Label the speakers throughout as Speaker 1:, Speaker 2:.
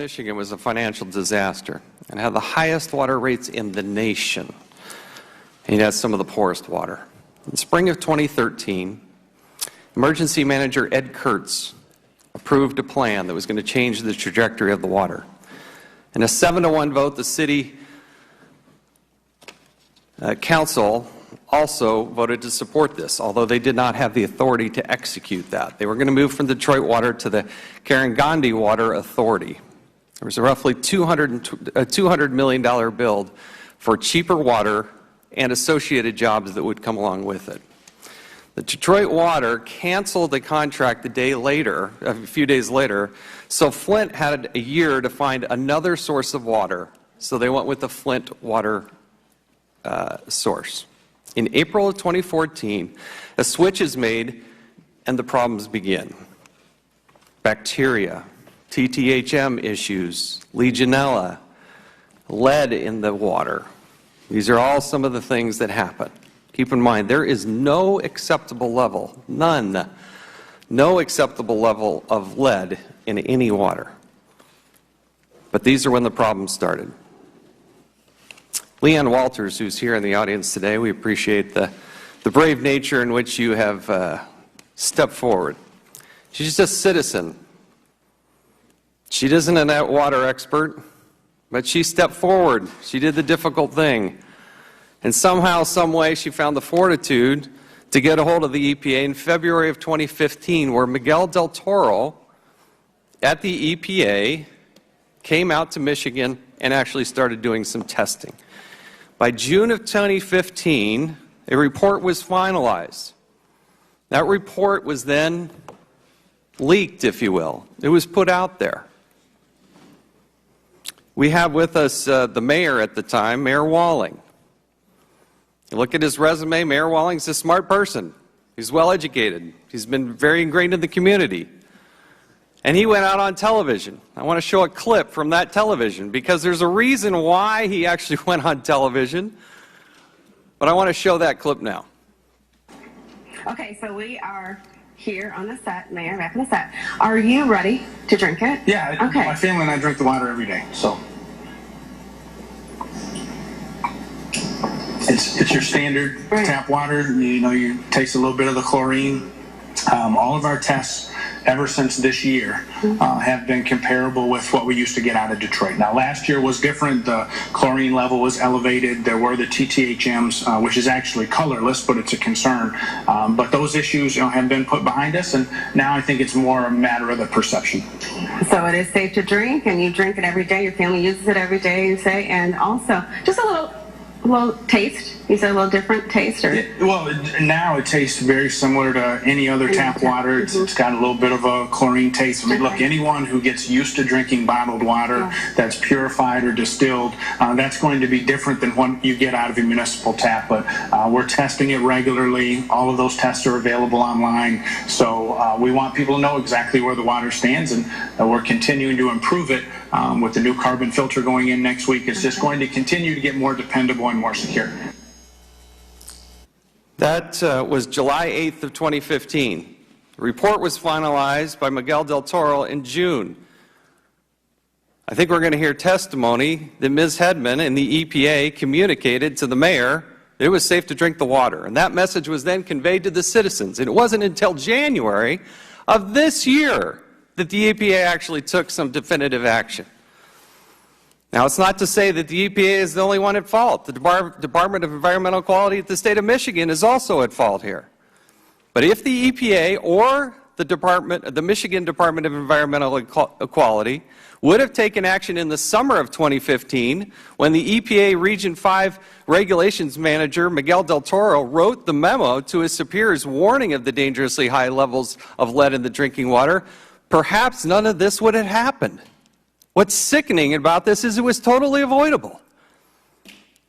Speaker 1: Michigan was a financial disaster and had the highest water rates in the nation. And it has some of the poorest water. In spring of 2013, Emergency Manager Ed Kurtz approved a plan that was going to change the trajectory of the water. In a 7-to-1 vote, the City Council also voted to support this, although they did not have the authority to execute that. They were going to move from Detroit Water to the Karen Gandhi Water Authority. There was a roughly $200 million bill for cheaper water and associated jobs that would come along with it. The Detroit Water canceled the contract a few days later, so Flint had a year to find another source of water, so they went with the Flint water source. In April of 2014, a switch is made and the problems begin. Bacteria, TTHM issues, Legionella, lead in the water. These are all some of the things that happen. Keep in mind, there is no acceptable level, no acceptable level of lead in any water. But these are when the problems started. Leanne Walters, who's here in the audience today, we appreciate the brave nature in which you have stepped forward. She's just a citizen. She isn't a water expert, but she stepped forward. She did the difficult thing. And somehow, some way, she found the fortitude to get a hold of the EPA in February of 2015, where Miguel Del Toro at the EPA came out to Michigan and actually started doing some testing. By June of 2015, a report was finalized. That report was then leaked, if you will. It was put out there. We have with us the mayor at the time, Mayor Walling. You look at his resume, Mayor Walling's a smart person. He's well educated. He's been very ingrained in the community. And he went out on television. I want to show a clip from that television because there's a reason why he actually went on television. But I want to show that clip now.
Speaker 2: Okay, so we are here on the set, Mayor, back on the set. Are you ready to drink it?
Speaker 3: Yeah,
Speaker 2: okay.
Speaker 3: My family and I drink the water every day, so. It's your standard tap water. You taste a little bit of the chlorine. All of our tests ever since this year have been comparable with what we used to get out of Detroit. Now, last year was different. The chlorine level was elevated. There were the TTHMs, which is actually colorless, but it's a concern. But those issues have been put behind us, and now I think it's more a matter of the perception.
Speaker 2: So it is safe to drink, and you drink it every day. Your family uses it every day, you say, and also just a little taste. You said a little different taste, or?
Speaker 3: Well, now it tastes very similar to any other tap water. It's got a little bit of a chlorine taste. I mean, look, anyone who gets used to drinking bottled water that's purified or distilled, that's going to be different than what you get out of a municipal tap. But we're testing it regularly. All of those tests are available online. So we want people to know exactly where the water stands, and we're continuing to improve it with the new carbon filter going in next week. It's just going to continue to get more dependable and more secure.
Speaker 1: That was July 8th of 2015. The report was finalized by Miguel Del Toro in June. I think we're going to hear testimony that Ms. Hedman and the EPA communicated to the mayor that it was safe to drink the water. And that message was then conveyed to the citizens. And it wasn't until January of this year that the EPA actually took some definitive action. Now, it's not to say that the EPA is the only one at fault. The Department of Environmental Quality at the state of Michigan is also at fault here. But if the EPA or the Michigan Department of Environmental Quality would have taken action in the summer of 2015, when the EPA Region 5 Regulations Manager, Miguel Del Toro, wrote the memo to his superiors warning of the dangerously high levels of lead in the drinking water, perhaps none of this would have happened. What's sickening about this is it was totally avoidable.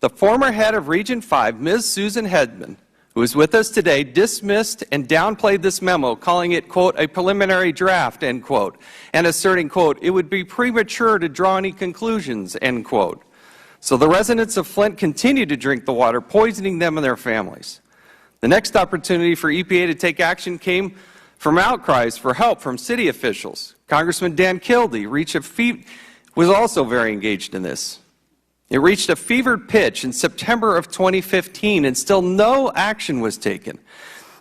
Speaker 1: The former head of Region 5, Ms. Susan Hedman, who is with us today, dismissed and downplayed this memo, calling it, quote, a preliminary draft, end quote, and asserting, quote, it would be premature to draw any conclusions, end quote. So the residents of Flint continue to drink the water, poisoning them and their families. The next opportunity for EPA to take action came from outcries for help from city officials. Congressman Dan Kildee was also very engaged in this. It reached a fevered pitch in September of 2015, and still no action was taken.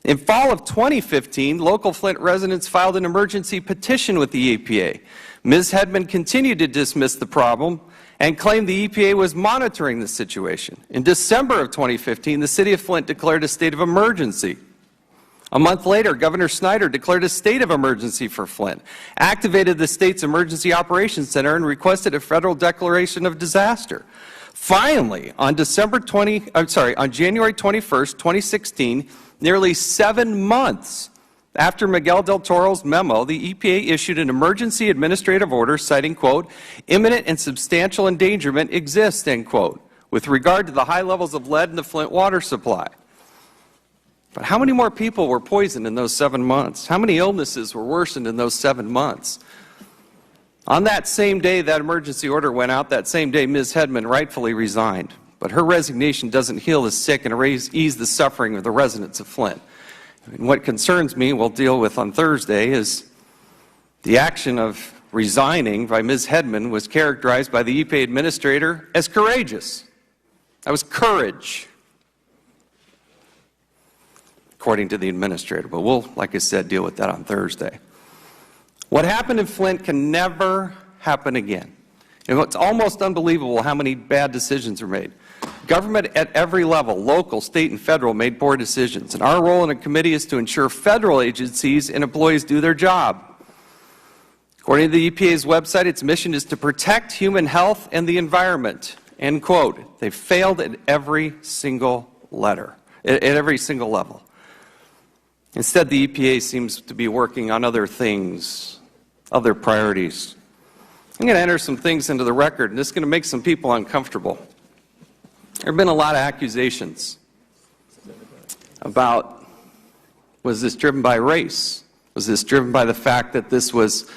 Speaker 1: In fall of 2015, local Flint residents filed an emergency petition with the EPA. Ms. Hedman continued to dismiss the problem and claimed the EPA was monitoring the situation. In December of 2015, the city of Flint declared a state of emergency. A month later, Governor Snyder declared a state of emergency for Flint, activated the state's Emergency Operations Center, and requested a federal declaration of disaster. Finally, on January 21st, 2016, nearly 7 months after Miguel del Toro's memo, the EPA issued an emergency administrative order citing, quote, imminent and substantial endangerment exists, end quote, with regard to the high levels of lead in the Flint water supply. But how many more people were poisoned in those 7 months? How many illnesses were worsened in those 7 months? On that same day that emergency order went out, that same day Ms. Hedman rightfully resigned. But her resignation doesn't heal the sick and ease the suffering of the residents of Flint. And what concerns me, we'll deal with on Thursday, is the action of resigning by Ms. Hedman was characterized by the EPA administrator as courageous. That was courage, according to the administrator. But we'll, like I said, deal with that on Thursday. What happened in Flint can never happen again. And it's almost unbelievable how many bad decisions are made. Government at every level, local, state, and federal, made poor decisions. And our role in a committee is to ensure federal agencies and employees do their job. According to the EPA's website, its mission is to protect human health and the environment. End quote. They failed at every single level. Instead, the EPA seems to be working on other things, other priorities. I'm going to enter some things into the record, and this is going to make some people uncomfortable. There have been a lot of accusations about, was this driven by race? Was this driven by the fact that this was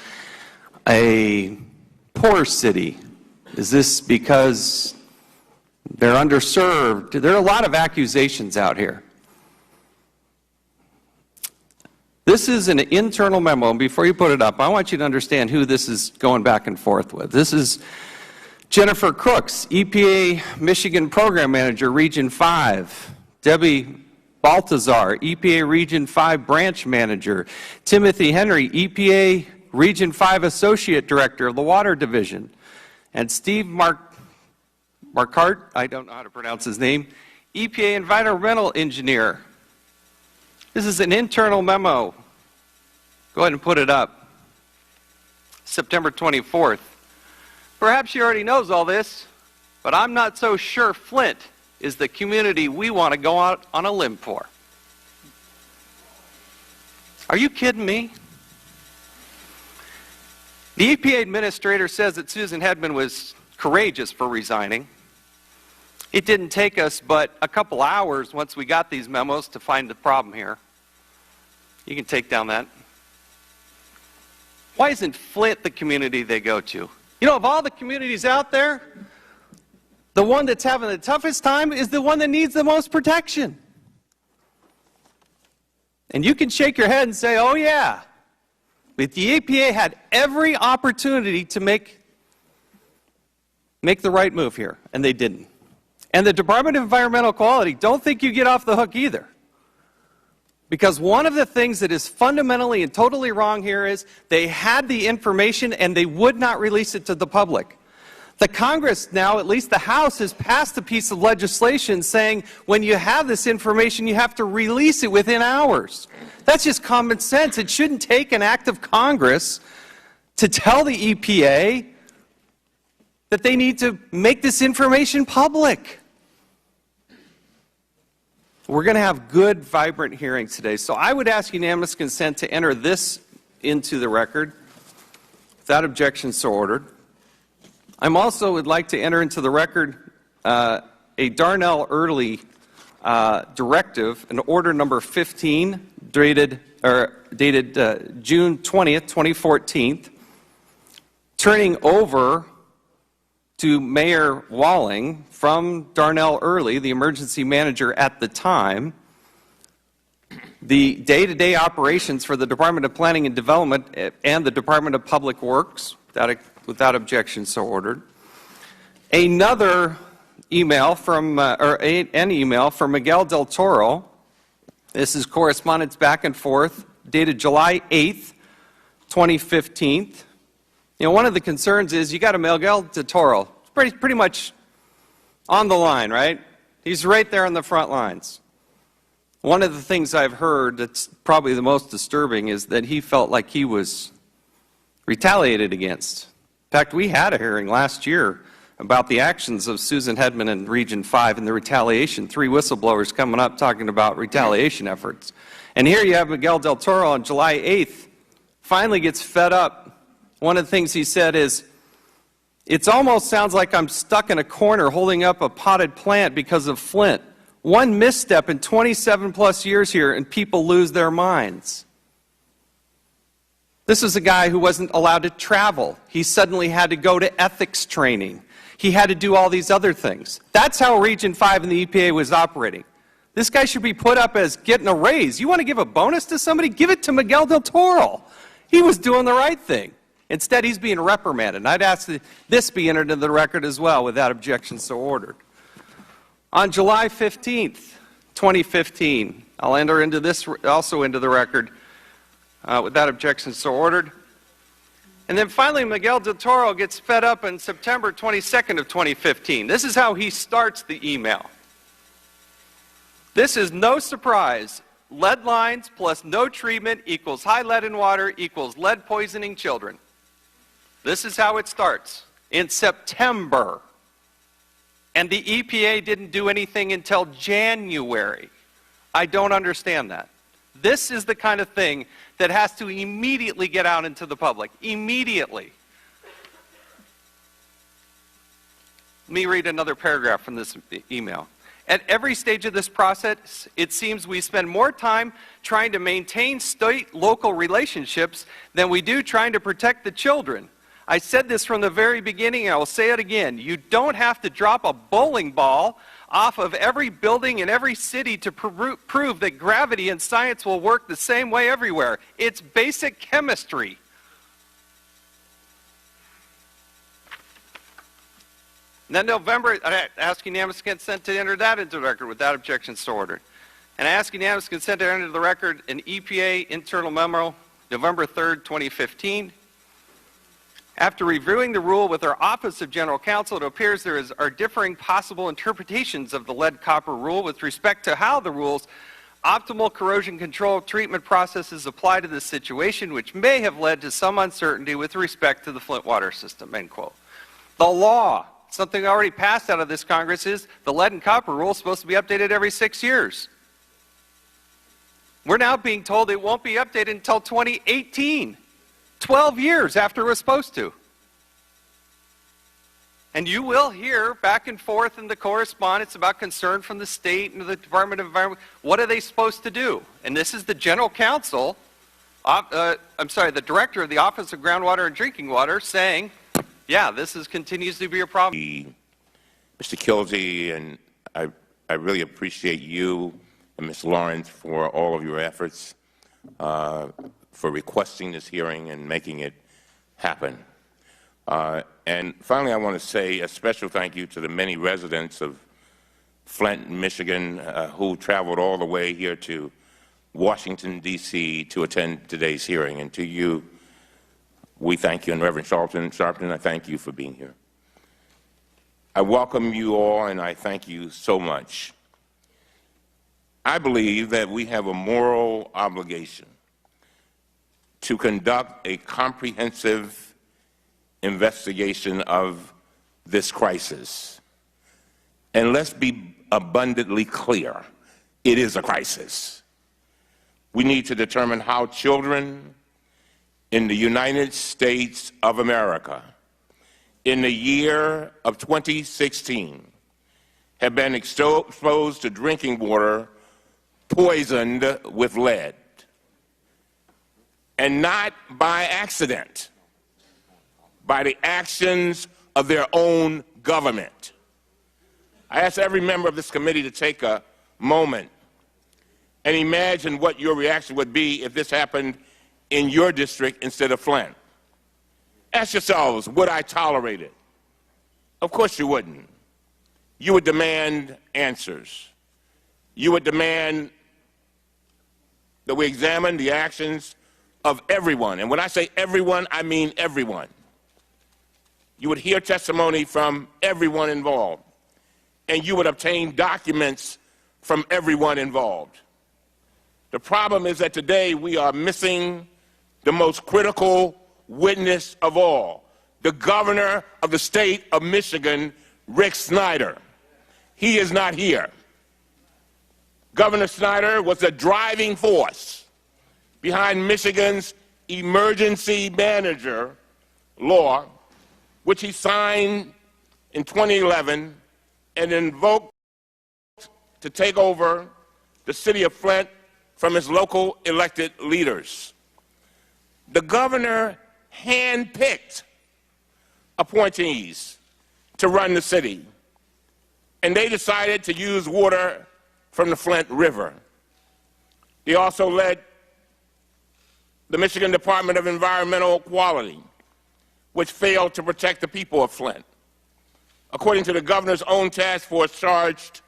Speaker 1: a poor city? Is this because they're underserved? There are a lot of accusations out here. This is an internal memo, and before you put it up, I want you to understand who this is going back and forth with. This is Jennifer Crooks, EPA Michigan Program Manager, Region 5. Debbie Baltazar, EPA Region 5 Branch Manager. Timothy Henry, EPA Region 5 Associate Director of the Water Division. And Steve Marquardt, I don't know how to pronounce his name, EPA Environmental Engineer. This is an internal memo. Go ahead and put it up. September 24th. Perhaps she already knows all this, but I'm not so sure Flint is the community we want to go out on a limb for. Are you kidding me? The EPA administrator says that Susan Hedman was courageous for resigning. It didn't take us but a couple hours once we got these memos to find the problem here. You can take down that. Why isn't Flint the community they go to? You know, of all the communities out there, the one that's having the toughest time is the one that needs the most protection. And you can shake your head and say, oh yeah, but the EPA had every opportunity to make the right move here, and they didn't. And the Department of Environmental Quality, don't think you get off the hook either. Because one of the things that is fundamentally and totally wrong here is they had the information and they would not release it to the public. The Congress now, at least the House, has passed a piece of legislation saying when you have this information, you have to release it within hours. That's just common sense. It shouldn't take an act of Congress to tell the EPA that they need to make this information public. We're going to have good, vibrant hearings today. So I would ask unanimous consent to enter this into the record. Without objection, so ordered. I also would like to enter into the record a Darnell Early directive, an order number 15, dated June 20th, 2014, turning over to Mayor Walling from Darnell Early, the emergency manager at the time, the day-to-day operations for the Department of Planning and Development and the Department of Public Works, Without objection, so ordered. Another email from, an email from Miguel del Toro. This is correspondence back and forth, dated July 8th, 2015. You know, one of the concerns is you got a Miguel del Toro, pretty much on the line, right? He's right there on the front lines. One of the things I've heard that's probably the most disturbing is that he felt like he was retaliated against. In fact, we had a hearing last year about the actions of Susan Hedman in Region 5 and the retaliation. 3 whistleblowers coming up talking about retaliation efforts. And here you have Miguel del Toro on July 8th, finally gets fed up. One of the things he said is, "It almost sounds like I'm stuck in a corner holding up a potted plant because of Flint. One misstep in 27 plus years here and people lose their minds." This is a guy who wasn't allowed to travel. He suddenly had to go to ethics training. He had to do all these other things. That's how Region 5 and the EPA was operating. This guy should be put up as getting a raise. You want to give a bonus to somebody? Give it to Miguel del Toro. He was doing the right thing. Instead, he's being reprimanded. And I'd ask that this be entered into the record as well, without objection, so ordered. On July 15th, 2015, I'll enter into this also into the record, without objection, so ordered. And then finally, Miguel del Toro gets fed up on September 22nd of 2015. This is how he starts the email. "This is no surprise. Lead lines plus no treatment equals high lead in water equals lead poisoning children." This is how it starts in September. And the EPA didn't do anything until January. I don't understand that. This is the kind of thing that has to immediately get out into the public. Immediately. Let me read another paragraph from this email. "At every stage of this process, it seems we spend more time trying to maintain state-local relationships than we do trying to protect the children. I said this from the very beginning, and I will say it again. You don't have to drop a bowling ball off of every building in every city to prove that gravity and science will work the same way everywhere. It's basic chemistry." And then November, I ask unanimous consent to enter that into the record without objection, so ordered. And I ask unanimous consent to enter into the record an EPA internal memo, November 3rd, 2015. "After reviewing the rule with our Office of General Counsel, it appears there are differing possible interpretations of the lead-copper rule with respect to how the rule's optimal corrosion control treatment processes apply to this situation, which may have led to some uncertainty with respect to the Flint water system," end quote. The law, something already passed out of this Congress, is the lead and copper rule is supposed to be updated every 6 years. We're now being told it won't be updated until 2018. 12 years after it was supposed to. And you will hear back and forth in the correspondence about concern from the state and the Department of Environment. What are they supposed to do? And this is the General Counsel, the Director of the Office of Groundwater and Drinking Water saying, yeah, this continues to be a problem.
Speaker 4: Mr. Kilsey, and I really appreciate you and Ms. Lawrence for all of your efforts for requesting this hearing and making it happen. And finally, I want to say a special thank you to the many residents of Flint, Michigan, who traveled all the way here to Washington, D.C. to attend today's hearing. And to you, we thank you. And Reverend Sharpton, I thank you for being here. I welcome you all, and I thank you so much. I believe that we have a moral obligation to conduct a comprehensive investigation of this crisis. And let's be abundantly clear, it is a crisis. We need to determine how children in the United States of America in the year of 2016 have been exposed to drinking water poisoned with lead. And not by accident, by the actions of their own government. I ask every member of this committee to take a moment and imagine what your reaction would be if this happened in your district instead of Flint. Ask yourselves, would I tolerate it? Of course you wouldn't. You would demand answers. You would demand that we examine the actions of everyone. And when I say everyone, I mean everyone. You would hear testimony from everyone involved, and you would obtain documents from everyone involved. The problem is that today we are missing the most critical witness of all, the governor of the state of Michigan, Rick Snyder. He is not here. Governor Snyder was the driving force behind Michigan's emergency manager law, which he signed in 2011 and invoked to take over the city of Flint from its local elected leaders. The governor handpicked appointees to run the city, and they decided to use water from the Flint River. They also led the Michigan Department of Environmental Quality, which failed to protect the people of Flint, according to the governor's own task force charged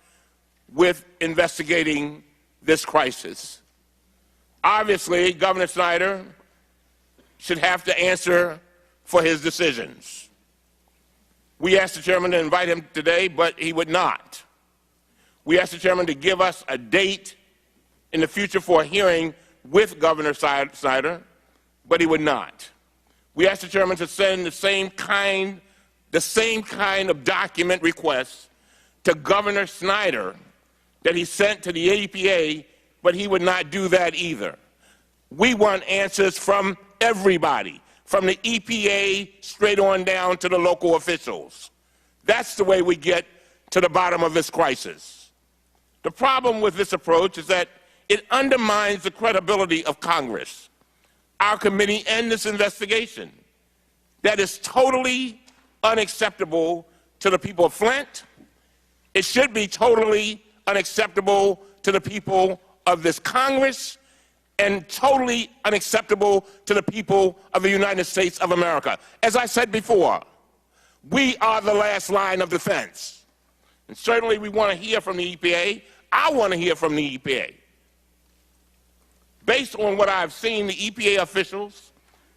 Speaker 4: with investigating this crisis. Obviously, Governor Snyder should have to answer for his decisions. We asked the chairman to invite him today, but he would not. We asked the chairman to give us a date in the future for a hearing with Governor Snyder, but he would not. We asked the chairman to send the same kind of document request to Governor Snyder that he sent to the EPA, but he would not do that either. We want answers from everybody, from the EPA straight on down to the local officials. That's the way we get to the bottom of this crisis. The problem with this approach is that it undermines the credibility of Congress, our committee, and this investigation. That is totally unacceptable to the people of Flint. It should be totally unacceptable to the people of this Congress, and totally unacceptable to the people of the United States of America. As I said before, we are the last line of defense. And certainly we want to hear from the EPA. I want to hear from the EPA. Based on what I've seen, the EPA officials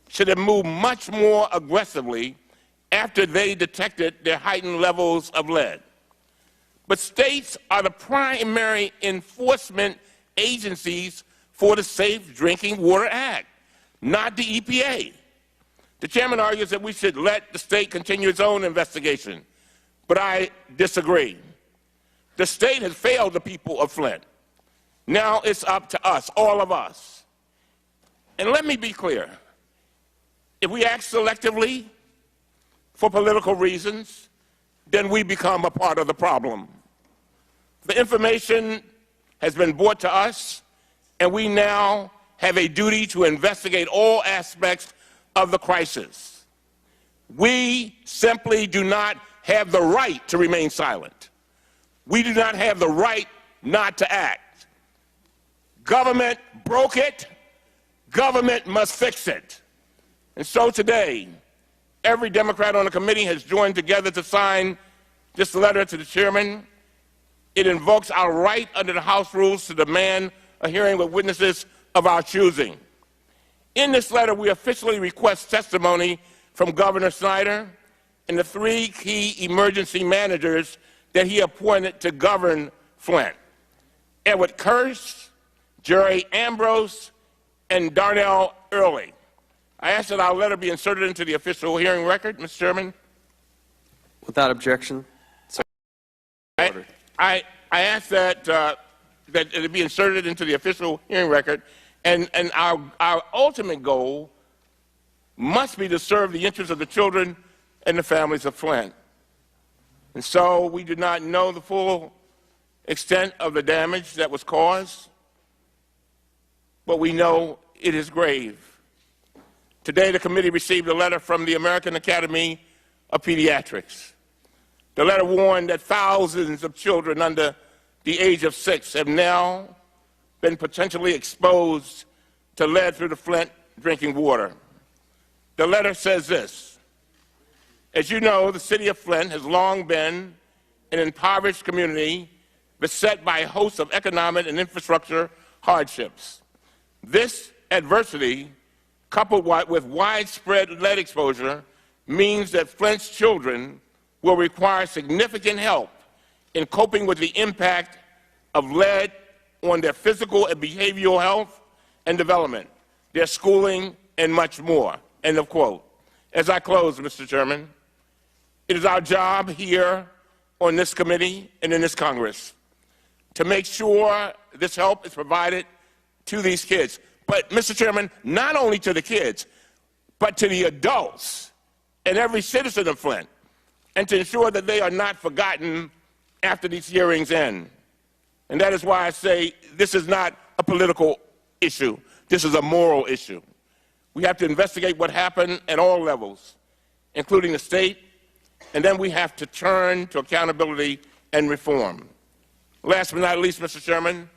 Speaker 4: should have moved much more aggressively after they detected their heightened levels of lead. But states are the primary enforcement agencies for the Safe Drinking Water Act, not the EPA. The chairman argues that we should let the state continue its own investigation, but I disagree. The state has failed the people of Flint. Now it's up to us, all of us. And let me be clear. If we act selectively for political reasons, then we become a part of the problem. The information has been brought to us, and we now have a duty to investigate all aspects of the crisis. We simply do not have the right to remain silent. We do not have the right not to act. Government broke it. Government must fix it. And so today, every Democrat on the committee has joined together to sign this letter to the chairman. It invokes our right under the House rules to demand a hearing with witnesses of our choosing. In this letter, we officially request testimony from Governor Snyder and the three key emergency managers that he appointed to govern Flint: Edward Kirsch, Jerry Ambrose, and Darnell Early. I ask that our letter be inserted into the official hearing record, Mr. Chairman.
Speaker 1: Without objection.
Speaker 4: I ask that it be inserted into the official hearing record, and our ultimate goal must be to serve the interests of the children and the families of Flint. And so we do not know the full extent of the damage that was caused, but we know it is grave. Today, the committee received a letter from the American Academy of Pediatrics. The letter warned that thousands of children under the age of 6 have now been potentially exposed to lead through the Flint drinking water. The letter says this: As you know, the city of Flint has long been an impoverished community beset by a host of economic and infrastructure hardships. This adversity, coupled with widespread lead exposure, means that Flint's children will require significant help in coping with the impact of lead on their physical and behavioral health and development, their schooling, and much more. End of quote. As I close, Mr. Chairman, it is our job here on this committee and in this Congress to make sure this help is provided to these kids. But, Mr. Chairman, not only to the kids, but to the adults and every citizen of Flint, and to ensure that they are not forgotten after these hearings end. And that is why I say this is not a political issue. This is a moral issue. We have to investigate what happened at all levels, including the state, and then we have to turn to accountability and reform. Last but not least, Mr. Chairman,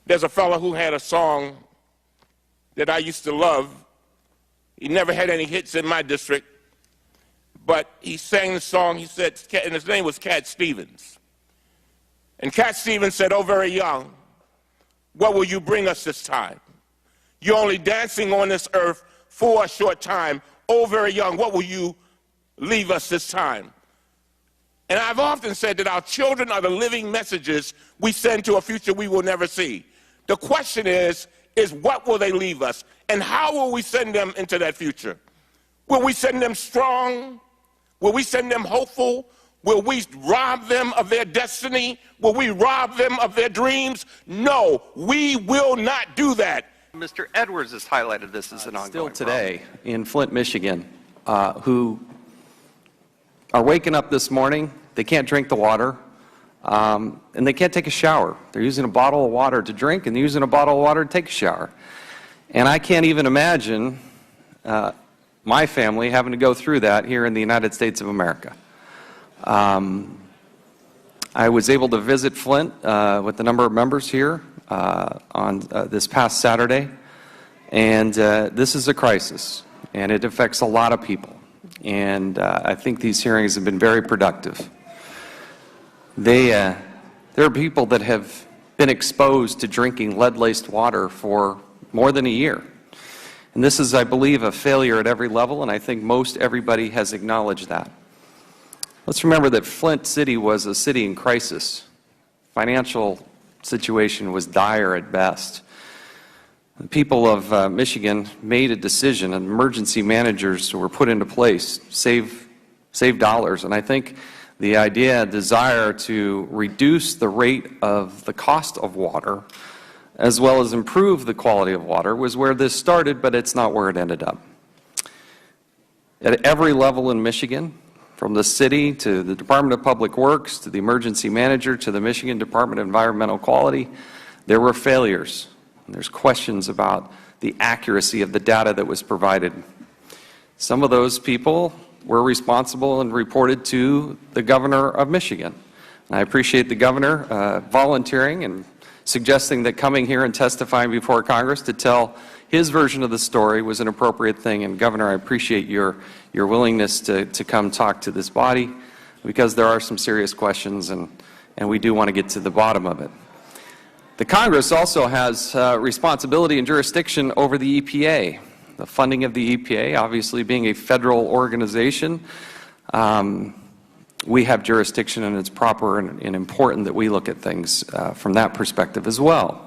Speaker 4: there's a fellow who had a song that I used to love. He never had any hits in my district, but he sang the song, he said, and his name was Cat Stevens. And Cat Stevens said, "Oh, very young, what will you bring us this time? You're only dancing on this earth for a short time. Oh, very young, what will you leave us this time?" And I've often said that our children are the living messages we send to a future we will never see. The question is what will they leave us? And how will we send them into that future? Will we send them strong? Will we send them hopeful? Will we rob them of their destiny? Will we rob them of their dreams? No, we will not do that.
Speaker 1: Mr. Edwards has highlighted this as an ongoing still today in Flint, Michigan, who are waking up this morning. They can't drink the water, and they can't take a shower. They're using a bottle of water to drink, and they're using a bottle of water to take a shower. And I can't even imagine my family having to go through that here in the United States of America. I was able to visit Flint with a number of members here on this past Saturday, and this is a crisis, and it affects a lot of people. And I think these hearings have been very productive. There are people that have been exposed to drinking lead-laced water for more than a year. And this is, I believe, a failure at every level, and I think most everybody has acknowledged that. Let's remember that Flint City was a city in crisis. Financial situation was dire at best. The people of Michigan made a decision, and emergency managers were put into place, save dollars. And I think the idea, desire to reduce the rate of the cost of water, as well as improve the quality of water, was where this started, but it's not where it ended up. At every level in Michigan, from the city to the Department of Public Works to the emergency manager to the Michigan Department of Environmental Quality, there were failures. And there's questions about the accuracy of the data that was provided. Some of those people were responsible and reported to the governor of Michigan. And I appreciate the governor volunteering and suggesting that coming here and testifying before Congress to tell his version of the story was an appropriate thing. And Governor, I appreciate your willingness to come talk to this body, because there are some serious questions, and we do want to get to the bottom of it. The Congress also has responsibility and jurisdiction over the EPA. The funding of the EPA, obviously being a federal organization, we have jurisdiction, and it's proper and important that we look at things from that perspective as well.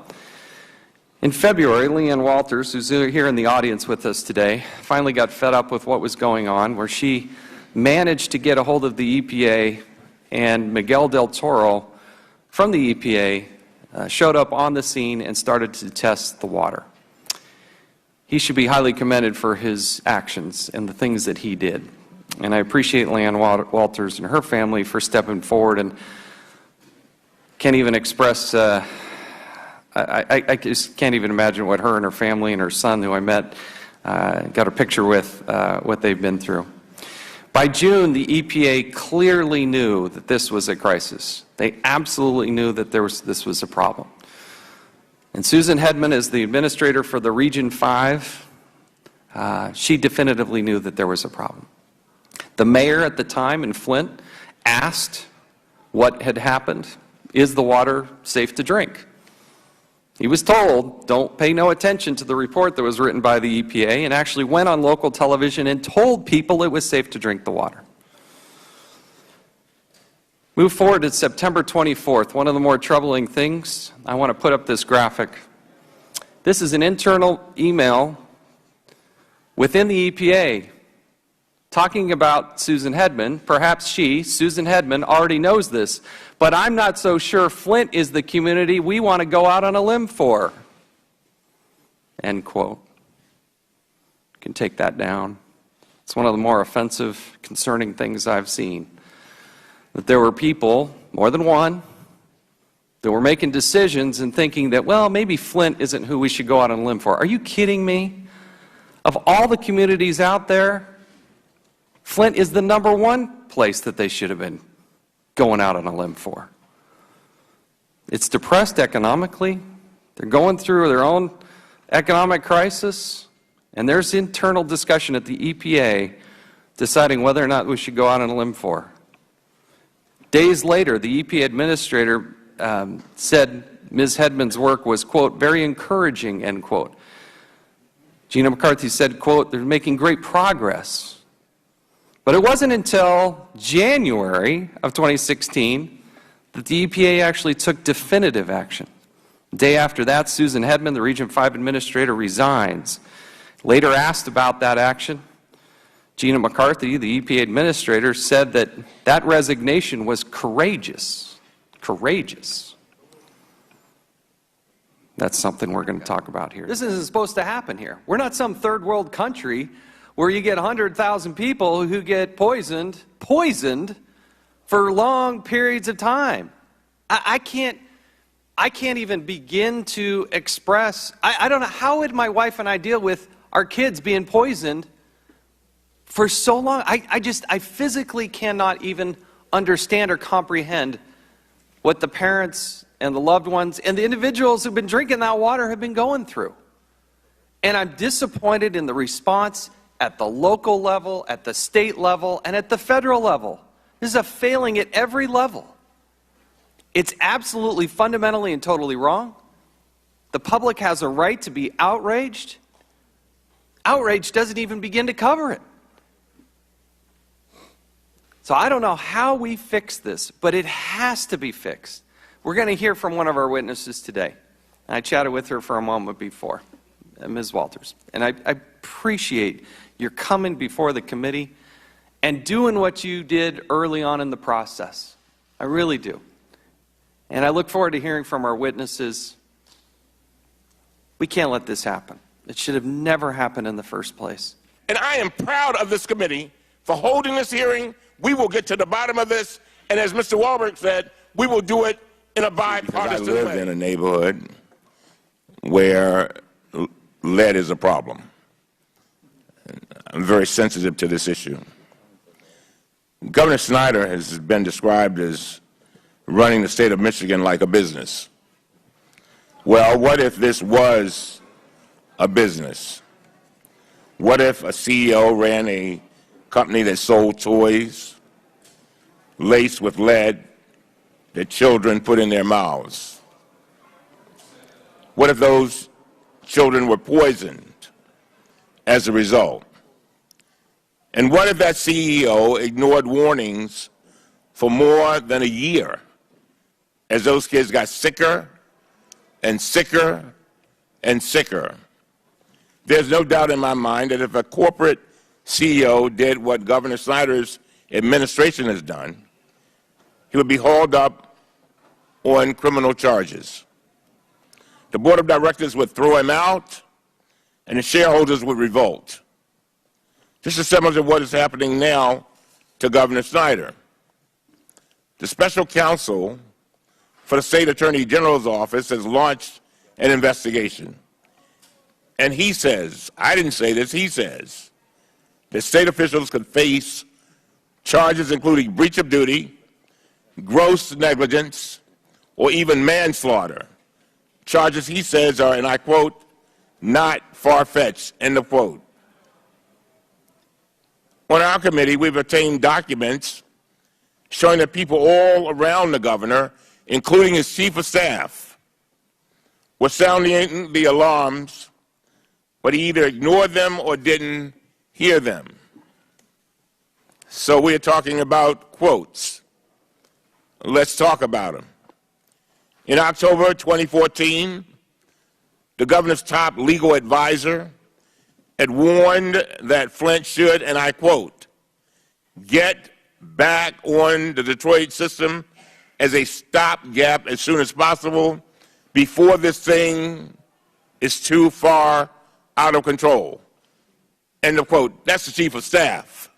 Speaker 1: In February, Leanne Walters, who's here in the audience with us today, finally got fed up with what was going on, where she managed to get a hold of the EPA, and Miguel del Toro from the EPA showed up on the scene and started to test the water. He should be highly commended for his actions and the things that he did. And I appreciate Leanne Walters and her family for stepping forward, and can't even express, I just can't even imagine what her and her family and her son, who I met, got a picture with, what they've been through. By June, the EPA clearly knew that this was a crisis. They absolutely knew that this was a problem. And Susan Hedman, as the administrator for the Region 5, she definitively knew that there was a problem. The mayor at the time in Flint asked what had happened. Is the water safe to drink? He was told, don't pay no attention to the report that was written by the EPA, and actually went on local television and told people it was safe to drink the water. Move forward to September 24th. One of the more troubling things, I want to put up this graphic. This is an internal email within the EPA talking about Susan Hedman. Perhaps she, Susan Hedman, already knows this, but I'm not so sure Flint is the community we want to go out on a limb for. End quote. You can take that down. It's one of the more offensive, concerning things I've seen. That there were people, more than one, that were making decisions and thinking that, well, maybe Flint isn't who we should go out on a limb for. Are you kidding me? Of all the communities out there, Flint is the #1 place that they should have been going out on a limb for. It's depressed economically. They're going through their own economic crisis, and there's internal discussion at the EPA deciding whether or not we should go out on a limb for. Days later, the EPA administrator said Ms. Hedman's work was, quote, very encouraging, end quote. Gina McCarthy said, quote, they're making great progress. But it wasn't until January of 2016 that the EPA actually took definitive action. The day after that, Susan Hedman, the Region 5 administrator, resigns. Later asked about that action, Gina McCarthy, the EPA administrator, said that that resignation was courageous. Courageous. That's something we're going to talk about here. This isn't supposed to happen here. We're not some third world country where you get 100,000 people who get poisoned for long periods of time. I can't even begin to express, I don't know, how would my wife and I deal with our kids being poisoned for so long? I physically cannot even understand or comprehend what the parents and the loved ones and the individuals who've been drinking that water have been going through. And I'm disappointed in the response at the local level, at the state level, and at the federal level. This is a failing at every level. It's absolutely fundamentally and totally wrong. The public has a right to be outraged. Outrage doesn't even begin to cover it. So I don't know how we fix this, but it has to be fixed. We're going to hear from one of our witnesses today. I chatted with her for a moment before, Ms. Walters. And I appreciate your coming before the committee and doing what you did early on in the process. I really do. And I look forward to hearing from our witnesses. We can't let this happen. It should have never happened in the first place.
Speaker 5: And I am proud of this committee for holding this hearing. We will get to the bottom of this, and as Mr. Walberg said, we will do it in a bipartisan way.
Speaker 4: I live in a neighborhood where lead is a problem. I'm very sensitive to this issue. Governor Snyder has been described as running the state of Michigan like a business. Well, what if this was a business? What if a CEO ran a company that sold toys laced with lead that children put in their mouths? What if those children were poisoned as a result? And what if that CEO ignored warnings for more than a year as those kids got sicker and sicker and sicker? There's no doubt in my mind that if a corporate CEO did what Governor Snyder's administration has done, he would be hauled up on criminal charges. The board of directors would throw him out, and the shareholders would revolt. This is similar to what is happening now to Governor Snyder. The special counsel for the state attorney general's office has launched an investigation. And he says, I didn't say this, he says, that state officials could face charges including breach of duty, gross negligence, or even manslaughter. Charges, he says, are, and I quote, not far-fetched, end of quote.
Speaker 5: On our committee, we've obtained documents showing that people all around the governor, including his chief of staff, were sounding the alarms, but he either ignored them or didn't hear them. So we're talking about quotes. Let's talk about them. In October 2014, the governor's top legal advisor had warned that Flint should, and I quote, get back on the Detroit system as a stopgap as soon as possible before this thing is too far out of control. End of quote. That's the chief of staff.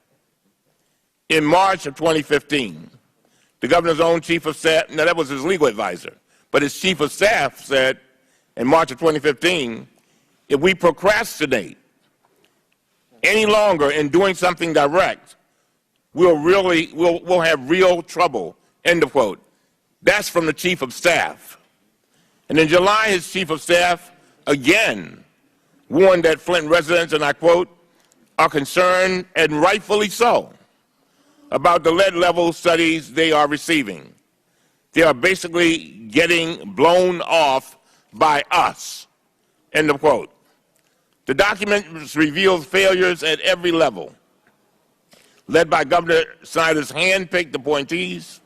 Speaker 5: In March of 2015, the governor's own chief of staff, now that was his legal advisor, but his chief of staff said in March of 2015, if we procrastinate any longer in doing something direct, we'll have real trouble, end of quote. That's from the chief of staff. And in July, his chief of staff again warned that Flint residents, and I quote, are concerned, and rightfully so, about the lead level studies they are receiving. They are basically getting blown off by us, end of quote. The document reveals failures at every level, led by Governor Snyder's hand-picked appointees,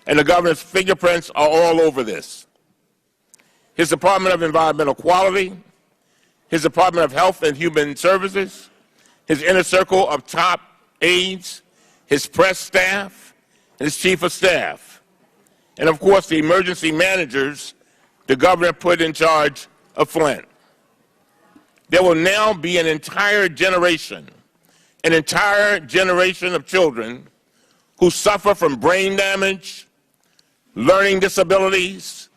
Speaker 5: and the governor's fingerprints are all over this. His Department of Environmental Quality, his Department of Health and Human Services, his inner circle of top aides, his press staff, and his chief of staff, and of course the emergency managers the governor put in charge of Flint. There will now be an entire generation of children who suffer from brain damage, learning disabilities,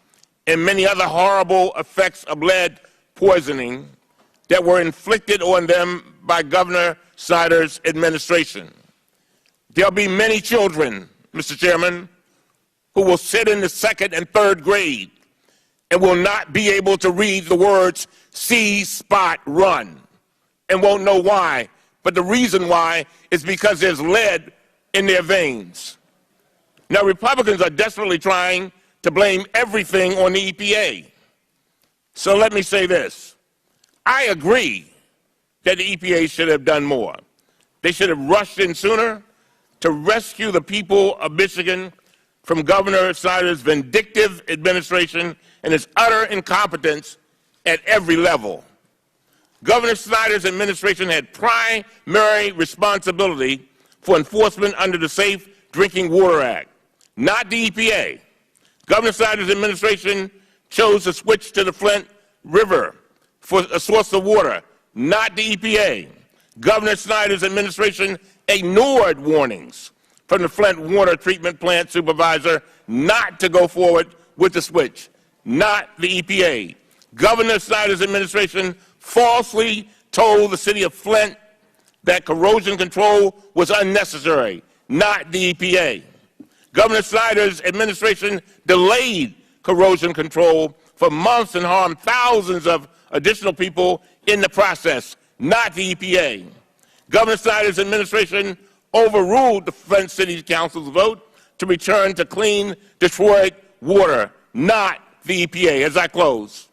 Speaker 5: and many other horrible effects of lead poisoning that were inflicted on them by Governor Snyder's administration. There'll be many children, Mr. Chairman, who will sit in the second and third grade and will not be able to read the words "see spot run" and won't know why. But the reason why is because there's lead in their veins. Now, Republicans are desperately trying to blame everything on the EPA. So let me say this. I agree that the EPA should have done more. They should have rushed in sooner to rescue the people of Michigan from Governor Snyder's vindictive administration and his utter incompetence at every level. Governor Snyder's administration had primary responsibility for enforcement under the Safe Drinking Water Act, not the EPA. Governor Snyder's administration chose to switch to the Flint River for a source of water, not the EPA. Governor Snyder's administration ignored warnings from the Flint Water Treatment Plant supervisor not to go forward with the switch, not the EPA. Governor Snyder's administration falsely told the city of Flint that corrosion control was unnecessary, not the EPA. Governor Snyder's administration delayed corrosion control for months and harmed thousands of additional people in the process, not the EPA. Governor Snyder's administration overruled the Flint City Council's vote to return to clean Detroit water, not the EPA, as I close.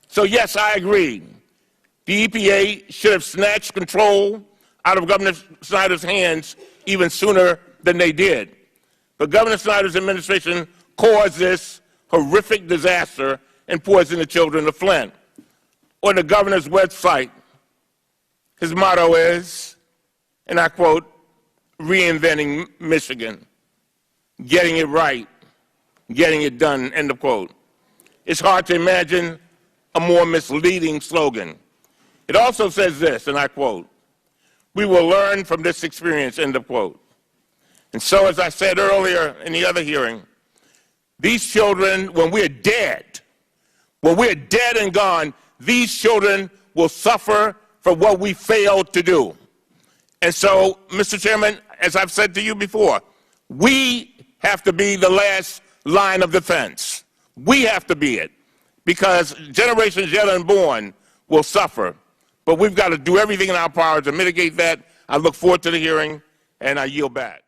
Speaker 5: So yes, I agree. The EPA should have snatched control out of Governor Snyder's hands even sooner than they did. But Governor Snyder's administration caused this horrific disaster and poisoned the children of Flint. On the governor's website, his motto is, and I quote, "Reinventing Michigan, getting it right, getting it done," end of quote. It's hard to imagine a more misleading slogan. It also says this, and I quote, "We will learn from this experience," end of quote. And so, as I said earlier in the other hearing, these children, when we're dead and gone, these children will suffer for what we failed to do. And so, Mr. Chairman, as I've said to you before, we have to be the last line of defense. We have to be it, because generations yet unborn will suffer. But we've got to do everything in our power to mitigate that. I look forward to the hearing, and I yield back.